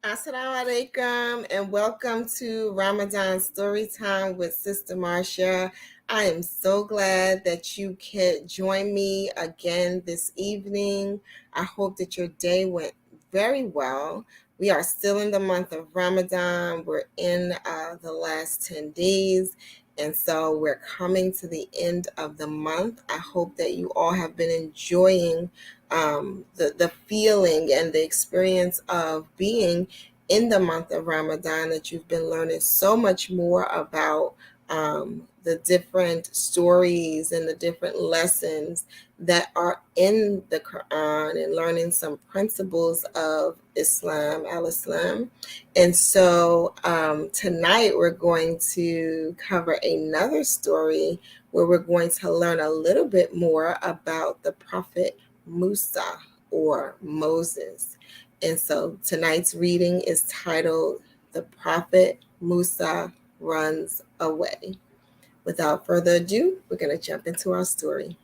Assalamu alaikum and welcome to Ramadan Storytime with Sister Marsha. I am so glad that you could join me again this evening. I hope that your day went very well. We are still in the month of Ramadan. We're in the last 10 days. And so we're coming to the end of the month. I hope that you all have been enjoying the feeling and the experience of being in the month of Ramadan, that you've been learning so much more about the different stories and the different lessons that are in the Quran, and learning some principles of Islam, al-Islam. And so tonight we're going to cover another story where we're going to learn a little bit more about the Prophet Musa, or Moses. And so tonight's reading is titled The Prophet Musa Runs Away. Without further ado, we're going to jump into our story.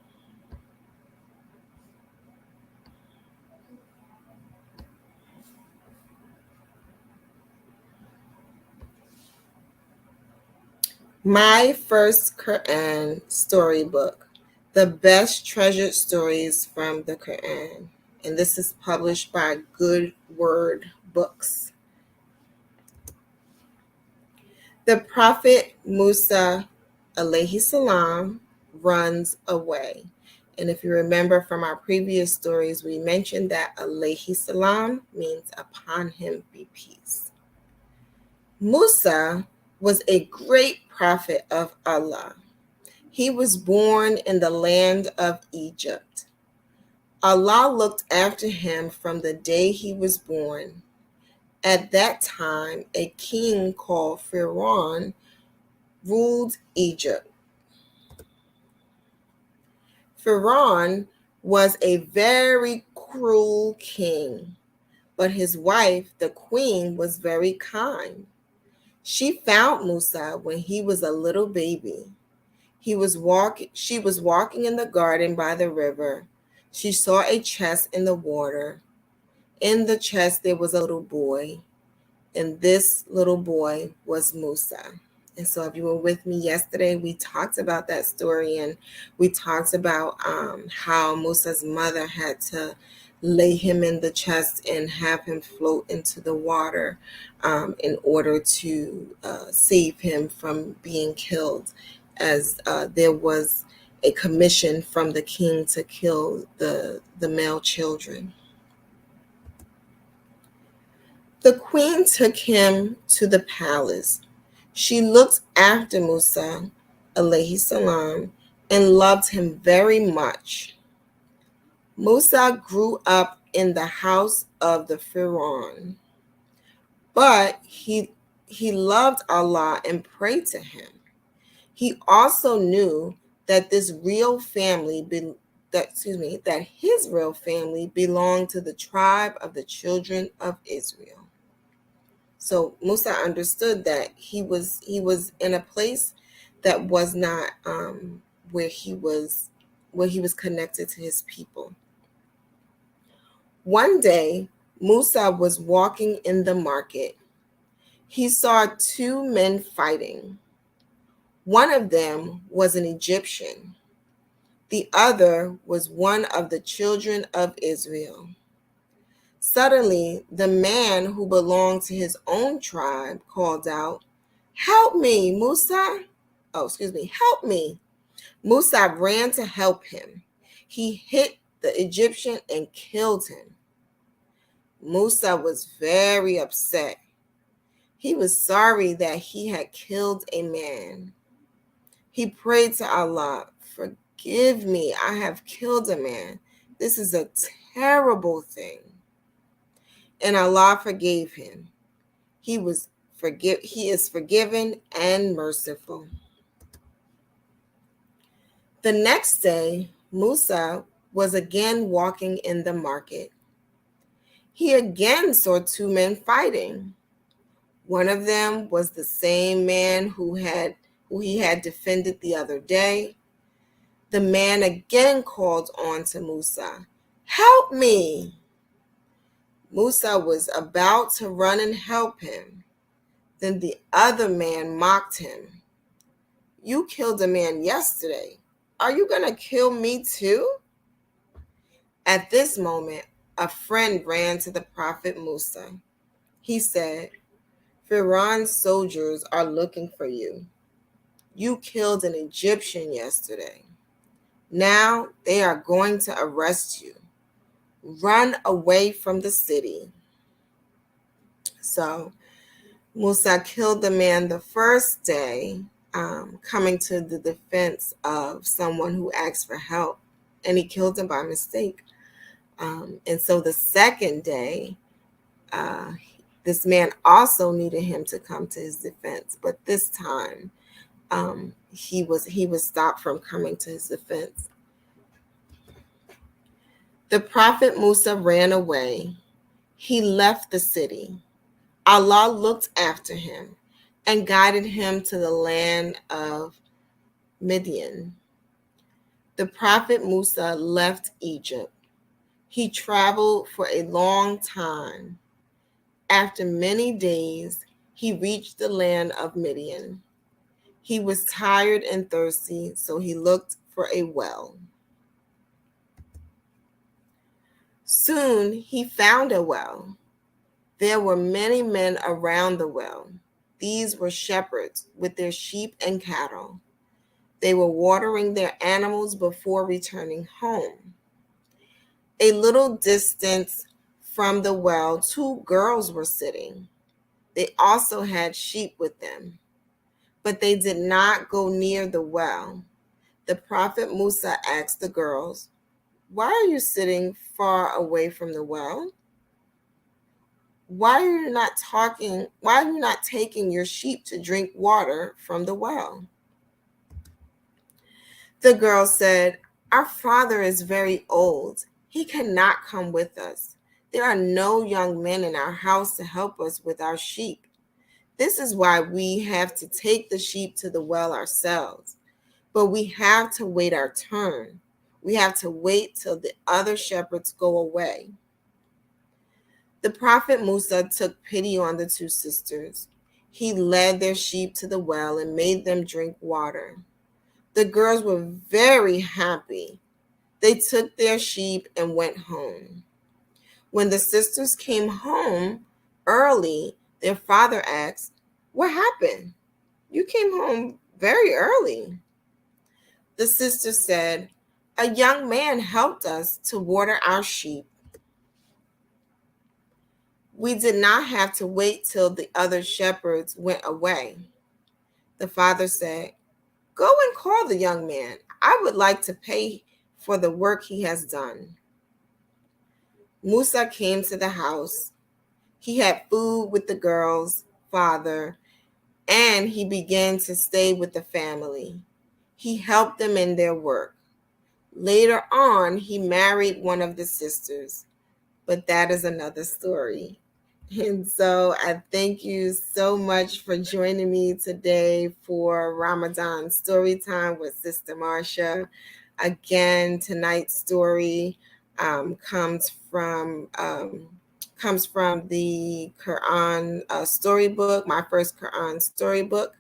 My First Quran Storybook, the best treasured stories from the Quran. And this is published by Good Word Books. The Prophet Musa alayhi salam runs away. And if you remember from our previous stories, we mentioned that alayhi salam means upon him be peace. Musa was a great prophet of Allah. He was born in the land of Egypt. Allah looked after him from the day he was born. At that time, a king called Pharaoh ruled Egypt. Pharaoh was a very cruel king, but his wife, the queen, was very kind. She found Musa when he was a little baby. She was walking in the garden by the river. She saw a chest in the water. In the chest there was a little boy, and this little boy was Musa. And so if you were with me yesterday, we talked about that story, and we talked about how Musa's mother had to lay him in the chest and have him float into the water in order to save him from being killed, as there was a commission from the king to kill the male children. The queen took him to the palace. She looked after Musa alayhi salam and loved him very much. Musa grew up in the house of the Pharaoh, but he loved Allah and prayed to him. He also knew that his real family belonged to the tribe of the children of Israel. So Musa understood that he was in a place that was not where he was connected to his people. One day, Musa was walking in the market. He saw two men fighting. One of them was an Egyptian. The other was one of the children of Israel. Suddenly, the man who belonged to his own tribe called out, "Help me, Musa!" Help me. Musa ran to help him. He hit the Egyptian and killed him. Musa was very upset. He was sorry that he had killed a man. He prayed to Allah, "Forgive me, I have killed a man. This is a terrible thing." And Allah forgave him. He is forgiven and merciful. The next day, Musa was again walking in the market. He again saw two men fighting. One of them was the same man who he had defended the other day. The man again called on to Musa, "Help me." Musa was about to run and help him. Then the other man mocked him. You killed a man yesterday. Are you going to kill me too? At this moment, a friend ran to the Prophet Musa. He said, Pharaoh's soldiers are looking for you. You killed an Egyptian yesterday. Now they are going to arrest you. Run away from the city. So Musa killed the man the first day, coming to the defense of someone who asked for help, and he killed him by mistake. And so the second day, this man also needed him to come to his defense, but this time he was stopped from coming to his defense. The Prophet Musa ran away. He left the city. Allah looked after him and guided him to the land of Midian. The Prophet Musa left Egypt. He traveled for a long time. After many days, he reached the land of Midian. He was tired and thirsty, so he looked for a well. Soon he found a well. There were many men around the well. These were shepherds with their sheep and cattle. They were watering their animals before returning home. A little distance from the well, two girls were sitting. They also had sheep with them, but they did not go near the well. The Prophet Musa asked the girls, "Why are you sitting far away from the well? Why are you not taking your sheep to drink water from the well?" The girl said, "Our father is very old. He cannot come with us. There are no young men in our house to help us with our sheep. This is why we have to take the sheep to the well ourselves. But we have to wait our turn. We have to wait till the other shepherds go away." The Prophet Musa took pity on the two sisters. He led their sheep to the well and made them drink water. The girls were very happy. They took their sheep and went home. When the sisters came home early, their father asked, "What happened? You came home very early." The sister said, "A young man helped us to water our sheep. We did not have to wait till the other shepherds went away." The father said, "Go and call the young man. I would like to pay for the work he has done." Musa came to the house. He had food with the girl's father, and he began to stay with the family. He helped them in their work. Later on, he married one of the sisters, but that is another story. And so I thank you so much for joining me today for Ramadan Storytime with Sister Marsha. Again, tonight's story comes from the Quran storybook, my first Quran storybook.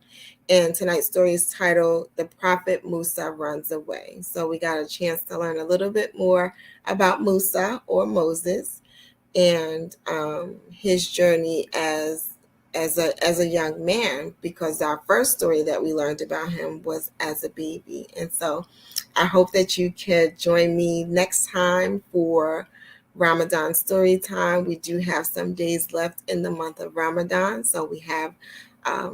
And tonight's story is titled "The Prophet Musa Runs Away." So we got a chance to learn a little bit more about Musa, or Moses, and his journey as a young man, because our first story that we learned about him was as a baby. And so I hope that you could join me next time for Ramadan Storytime. We do have some days left in the month of Ramadan, so we have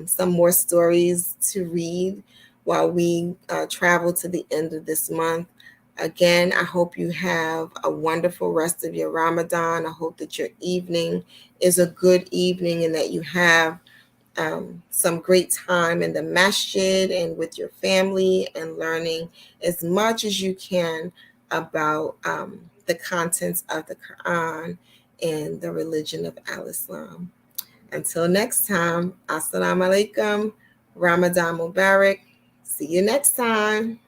some more stories to read while we travel to the end of this month. Again, I hope you have a wonderful rest of your Ramadan. I hope that your evening is a good evening and that you have some great time in the masjid and with your family and learning as much as you can about the contents of the Quran and the religion of Al-Islam. Until next time, Assalamu alaikum, Ramadan Mubarak. See you next time.